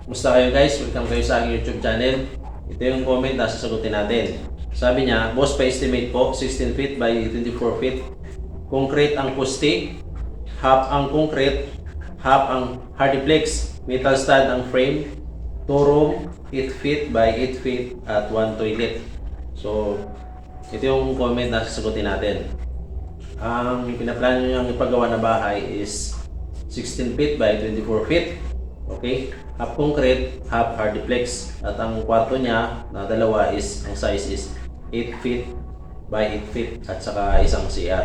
Musta kayo guys? Welcome kayo sa aking YouTube channel. Ito yung comment na sasagutin natin. Sabi niya, boss pa-estimate po, 16 feet by 24 feet. Concrete ang poste, half ang concrete, half ang hardiplex. Metal stand ang frame, 2 room, 8 feet by 8 feet at 1 toilet. So, ito yung comment na sasagutin natin. Ang pinaplano niyang ipagawa na bahay is 16 feet by 24 feet. Okay? Half concrete, half hardiplex. At ang kwarto niya na dalawa is, ang size is 8 feet by 8 feet at saka isang CR.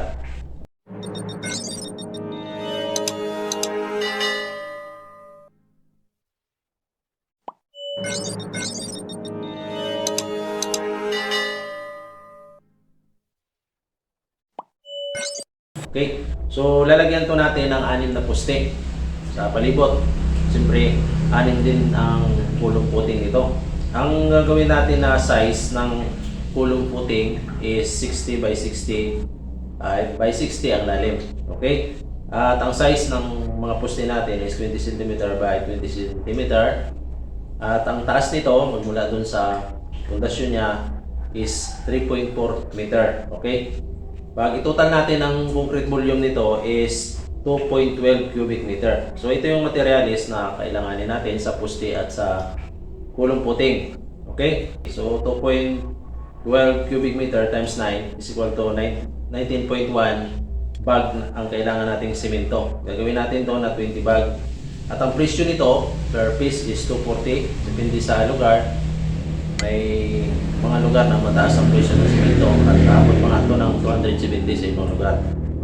Okay? So, lalagyan to natin ng 6 na poste sa palibot. Siyempre, 6 din ang kulong puting nito. Ang gagawin natin na size ng kulong puting is 60 by 60 by 60 ang lalim. Okay? At ang size ng mga poste natin is 20 cm by 20 cm. At ang taas nito, magmula dun sa pundasyon niya, is 3.4 meter. Okay? Pag itotal natin ang concrete volume nito is 2.12 cubic meter. So ito yung materialis na kailanganin natin sa poste at sa kulong puting. Okay? So 2.12 cubic meter times 9 is equal to 19.1 bag ang kailangan nating semento. Gagawin natin to na 20 bag. At ang presyo nito per piece is 240. Depende sa lugar. May mga lugar na mataas ang presyo ng semento at abot pa nga ito ng 270 sa ibang lugar.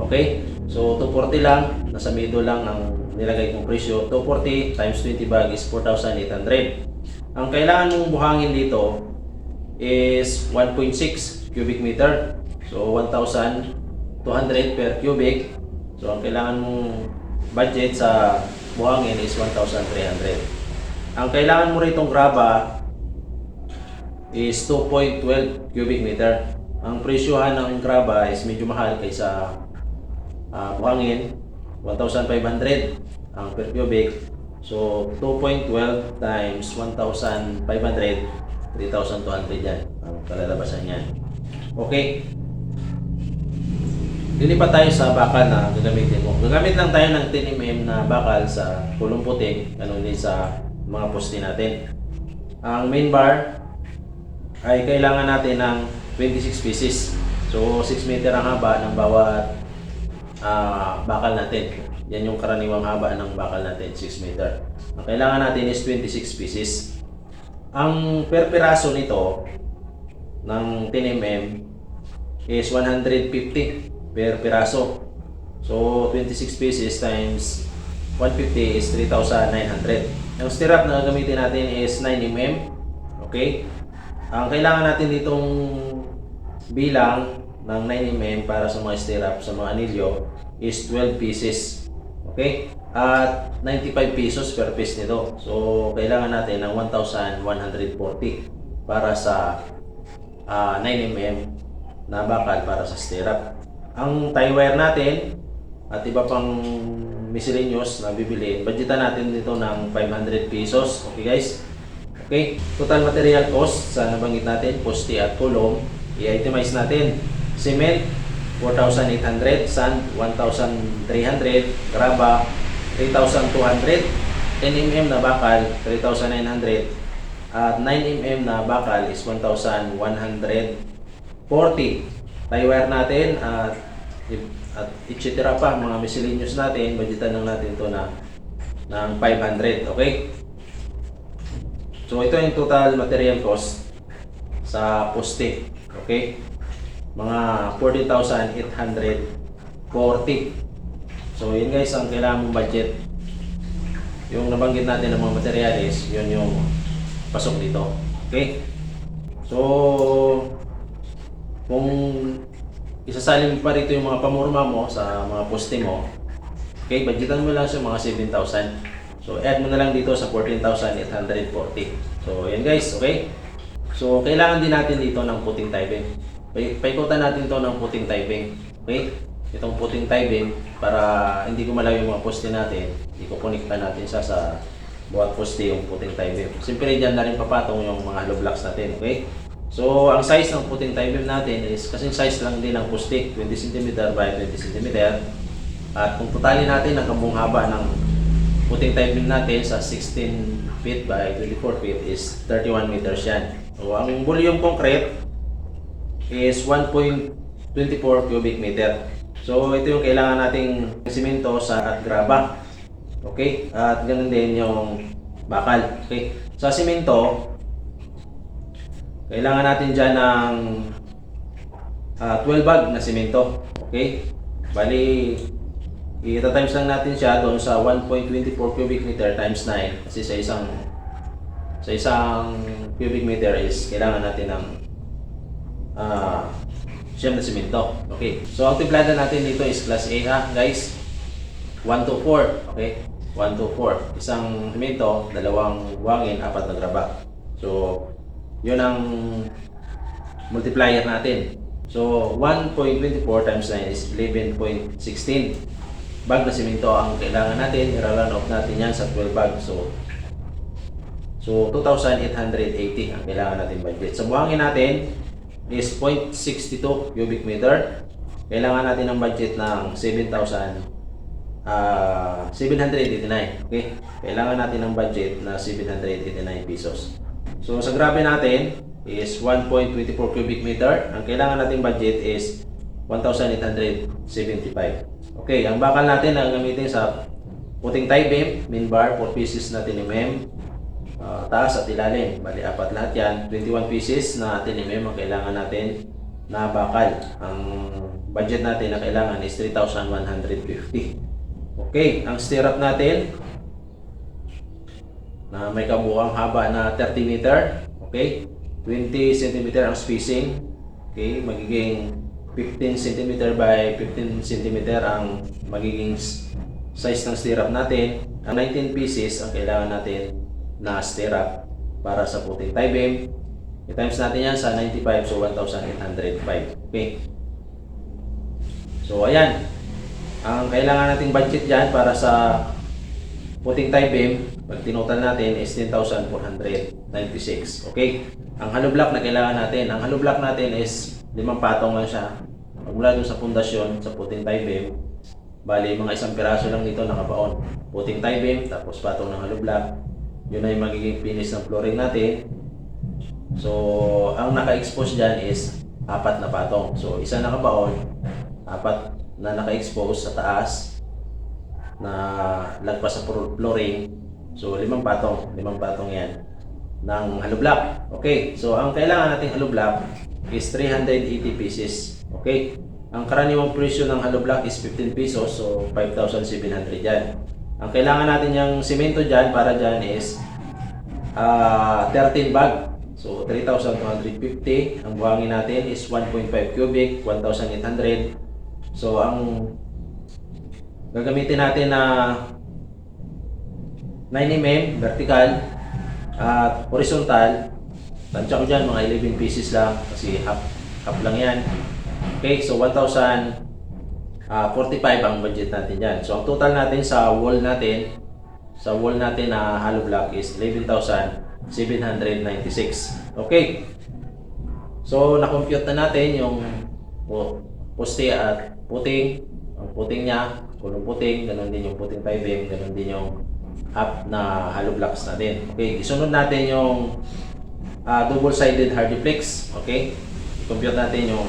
Okay? So 240 lang, nasa middle lang ang nilagay kong presyo. 240 times 20 bag is 4,800. Ang kailangan mong buhangin dito is 1.6 cubic meter. So 1,200 per cubic. So ang kailangan mong budget sa buhangin is 1,300. Ang kailangan mo rito graba is 2.12 cubic meter. Ang presyohan ng graba is medyo mahal kaysa buhangin, 1,500 ang per cubic. So 2.12 times 1,500, 3,200 yan ang kalalabasan yan. Okay. Lilipat tayo sa bakal na gagamitin mo. Gagamit lang tayo ng 10 mm na bakal sa kulong puting, ganun din sa mga poste natin. Ang main bar ay kailangan natin ng 26 pieces. So 6 meter ang haba ng bawat bakal natin. Yan yung karaniwang haba ng bakal natin, 6 meter. Ang kailangan natin is 26 pieces. Ang per piraso nito ng 10 mm is 150 per piraso. So 26 pieces times 150 is 3,900. Ang stirrup na gagamitin natin is 9 mm. Okay? Ang kailangan natin ditong bilang ng 9 mm para sa mga stirrup, sa mga anilyo is 12 pieces. Okay? At 95 pesos per piece nito. So kailangan natin ng 1,140 para sa 9 mm na bakal para sa stirrup. Ang tie wire natin at iba pang miscellaneous na bibili, budgetan natin dito ng 500 pesos. Okay guys? Okay, total material cost sa nabanggit natin, poste at kulong, i-itemize natin. Cement, 4,800, sand, 1,300, graba, 3,200, 10 mm na bakal, 3,900, at 9 mm na bakal is 1,140. Tie wire natin at etc. pa, mga miscellaneous natin, budgetan lang natin to na ng 500. Okay? So ito yung total material cost sa poste. Okay? Mga 14,840. So yun guys ang kailangan mong budget. Yung nabanggit natin ng mga materials, yun yung pasok dito. Okay? So kung isasalin pa rito yung mga pamorma mo sa mga poste mo, okay, budgetan mo lang sa mga 7,000. So add mo na lang dito sa 14,840. So yan guys, okay? So kailangan din natin dito ng puting tie-beam. Paikutan natin to ng puting tie-beam. Okay? Itong puting tie-beam para hindi gumalaw yung mga poste natin, ikukonekta natin siya sa Buhat poste yung puting tie beam. Siyempre dyan na rin papatong yung mga hollow blocks natin, okay? So, ang size ng puting tie beam natin is kasing size lang din ng poste, 20 cm by 20 cm. At kung totalin natin ang kabuong haba ng puting tie beam natin sa 16 feet by 24 feet is 31 meters yan. So, ang volume concrete is 1.24 cubic meter. So, ito yung kailangan nating simento at graba. Okay? At ganun din yung bakal. Okay? Sa simento, kailangan natin dyan ng 12 bag na simento. Okay? Bali, i-times lang natin siya doon sa 1.24 cubic meter times 9 kasi sa isang cubic meter is kailangan natin ng siyam na simento. Okay. So, ang timplada natin dito is class A ha, guys. 1 to 4. Okay? 1 to 4. Isang simento, dalawang buhangin, 4 na graba. So, yun ang multiplier natin. So, 1.24 times 9 is 11.16 bag na simento ang kailangan natin. I-run off natin yan sa 12 bag. So 2,880 ang kailangan natin budget. Sa buhangin natin is 0.62 cubic meter. Kailangan natin ng budget ng 789. Okay? Kailangan natin ng budget na 789 pesos. So sa grabe natin is 1.24 cubic meter. Ang kailangan nating budget is 1,875. Okay, ang bakal natin na gamitin sa puting tie beam, main bar, 4 pieces na tinimem, taas at ilalim. Bali, 4 lahat yan. 21 pieces na tinimem ang kailangan natin na bakal. Ang budget natin na kailangan is 3,150. Okay, ang stirrup natin na may kabuuang haba na 30 meter. Okay, 20 cm ang spacing. Okay, magiging 15 cm by 15 cm ang magiging size ng stirrup natin. Ang 19 pieces ang kailangan natin na stirrup para sa puting tie beam. I-times natin yan sa 95, so 1,805. Okay. So ayan. Ang kailangan nating budget dyan para sa puting tie beam, pag tinotal natin is 10,496. Okay. Ang hollow block na kailangan natin, ang hollow block natin is 5 patong lang siya. Magmula dun sa pundasyon, sa puting tie beam, bali mga isang piraso lang dito nakabaon. Puting tie beam, tapos patong ng hollow block. Yun ay magiging finish ng flooring natin. So, ang naka-expose dyan is 4 na patong. So, isa nakabaon, 4 na naka-expose sa taas na lagpas sa flooring. So, 5 patong. 5 patong yan ng hollow block. Okay, so ang kailangan nating hollow block is 380 pieces. Okay, ang karaniwang presyo ng hollow block is 15 pesos, so 5,700 yan. Ang kailangan natin yung simento dyan para dyan is 13 bag, so 3,250. Ang buhangin natin is 1.5 cubic, 1,800. So ang gagamitin natin na 9 mm vertical at horizontal, tansya ko dyan mga 11 pieces lang kasi half lang yan. Okay, so 1,045 ang budget natin dyan. So ang total natin sa wall natin na hollow block is 11,796. Okay, so na-compute na natin yung poste at puting. Ang puting niya, kulong puting, ganun din yung puting tie beam, ganun din yung half na hollow blocks natin. Okay, isunod natin yung double-sided hardiplex. Okay, i-compute natin yung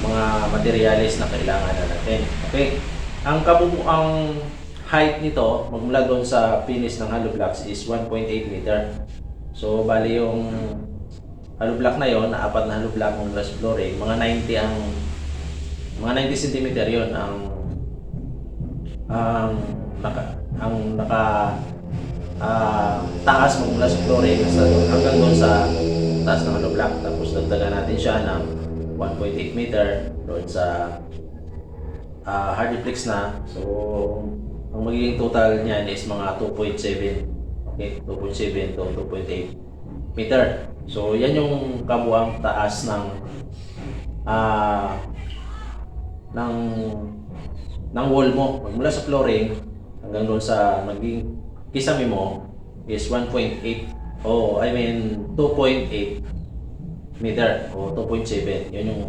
mga materials na kailangan na natin. Okay, ang kabubuang height nito magmula doon sa finish ng hollow blocks is 1.8 meter. So bali yung hollow block na yon, na 4 na hollow block ng glass flooring, mga 90 cm yon ang taas magmula sa flooring hanggang doon sa taas ng hollow block. Tapos dagdagan natin siya ng 1.8 meter doon sa hardiplex na. So ang magiging total niyan is mga 2.7. Okay, 2.7 to 2.8 meter. So yan yung kabuang taas ng wall mo magmula sa flooring hanggang doon sa maging kisame mo is 1.8 I mean 2.8 meter o 2.7. Yun yung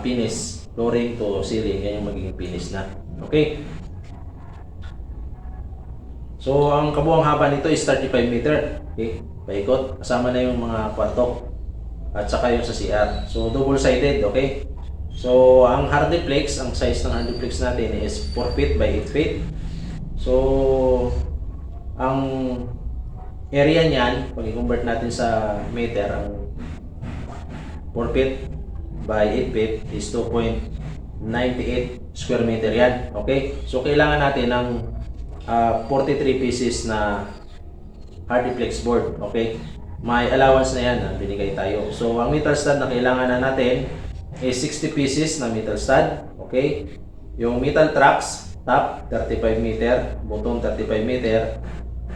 finish, flooring to ceiling, yan yung magiging finish na. Okay? So, ang kabuang haba nito is 35 meter. Okay? Paikot. Kasama na yung mga kwarto. At saka yung sa CR. So, double-sided. Okay? So, ang hardiplex, ang size ng hardiplex natin is 4 feet by 8 feet. So, ang area niyan, pag i-convert natin sa meter, ang 4 feet by 8 feet is 2.98 square meter yan. Okay? So, kailangan natin ng 43 pieces na hardiplex board. Okay? May allowance na yan na binigay tayo. So, ang metal stud na kailangan na natin is 60 pieces na metal stud. Okay? Yung metal tracks, top 35 meter, bottom 35 meter.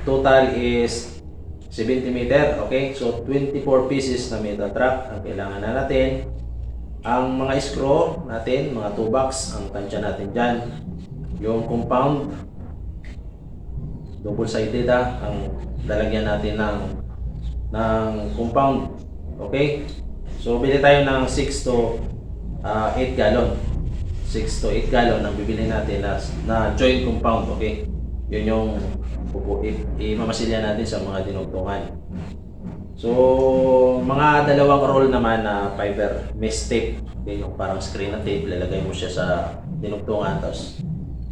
Total is 70 meter. Okay? So, 24 pieces na metal track ang kailangan na natin. Ang mga screw natin, mga 2 box, ang tansya natin dyan. Yung compound, double-sided ang lalagyan natin ng compound. Okay? So, bili tayo ng 6 to 8 gallon. 6 to 8 gallon ang bibili natin na joint compound. Okay? Yun yung imamasilya natin sa mga dinugtungan. So, mga dalawang roll naman na fiber mesh tape. Okay? Yung parang screen na tape, lalagay mo siya sa dinugtungan, tapos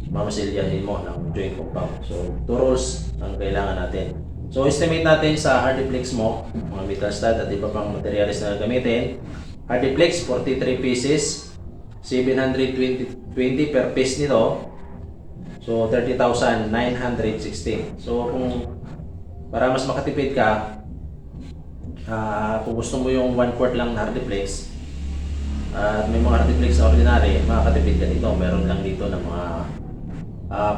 mamasilyahin mo ng joint compound. So, 2 rolls ang kailangan natin. So, estimate natin sa hardiplex mo, mga metal stud at iba pang materials na gamitin. Hardiplex, 43 pieces, 720 per piece nito. So, 30,960. So, para mas makatipid ka, kung gusto mo yung 1/4 lang na hardiplex, at may mga hardiplex na ordinary, makakatipid ka dito. Meron lang dito ng mga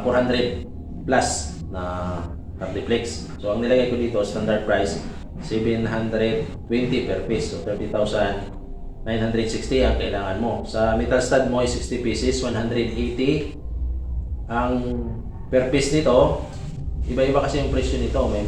400 plus na hardiplex. So, ang nilagay ko dito, standard price, 720 per piece. So, 30,960 ang kailangan mo. Sa metal stud mo is 60 pieces, 180 ang per piece nito. Iba-iba kasi yung presyo nito. May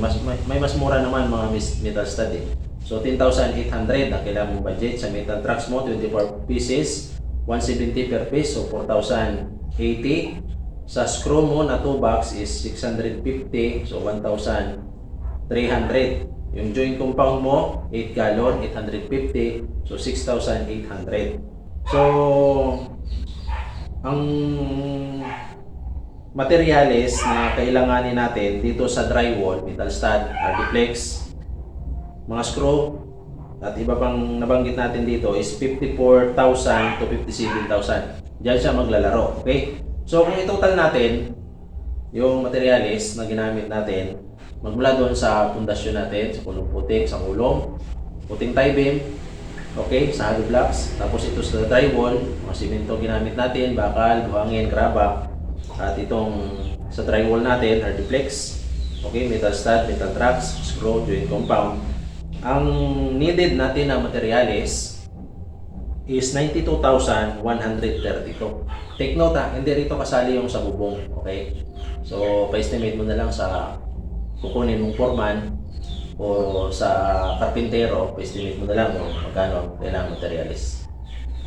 mas mura naman mga metal stud eh. So, 10,800 ang kailangan mong budget. Sa metal tracks mo, 24 pieces, 170 per piece. So, 4,080. Sa screw mo na 2 box is 650. So, 1,300. Yung joint compound mo, 8 gallon, 850. So, 6,800. So, ang materials na kailanganin natin dito sa drywall, metal stud, hardiplex, mga screw, at iba pang nabanggit natin dito is 54,000 to 57,000. Diyan siya maglalaro. Okay? So, kung i-total natin yung materials na ginamit natin, magmula doon sa pundasyon natin, sa kulong putik, sa kulong, puting tie beam, okay, sa hollow blocks, tapos ito sa drywall, mga simento ginamit natin, bakal, buhangin, graba, at itong sa drywall natin, hardiplex, okay, metal stud, metal tracks, screw, joint compound. Ang needed natin na materials is 92,132. Take note hindi rito kasali yung sa bubong, okay? So, pa-estimate mo na lang sa kukunin mong foreman o sa karpintero, pa-estimate mo na lang kung magkano ang kailangan materials.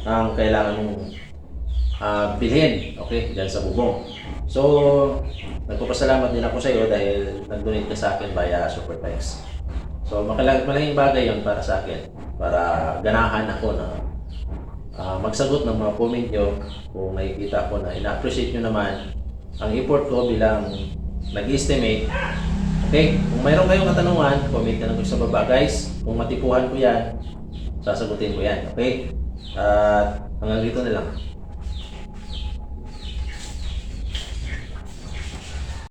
Ang kailangan mong bilhin, okay, dyan sa bubong. So, nagpapasalamat din ako sa iyo dahil nag-donate ka sa akin via Super Thanks. So, malaking bagay yun para sa akin, para ganahan ako na magsagot ng mga comment nyo kung nakikita ko na ina-appreciate nyo naman ang effort ko bilang nag-estimate. Okay, kung mayroon kayong katanungan, comment na lang sa baba guys. Kung matipuhan ko yan, sasagutin ko yan. Okay, at hanggang dito na lang.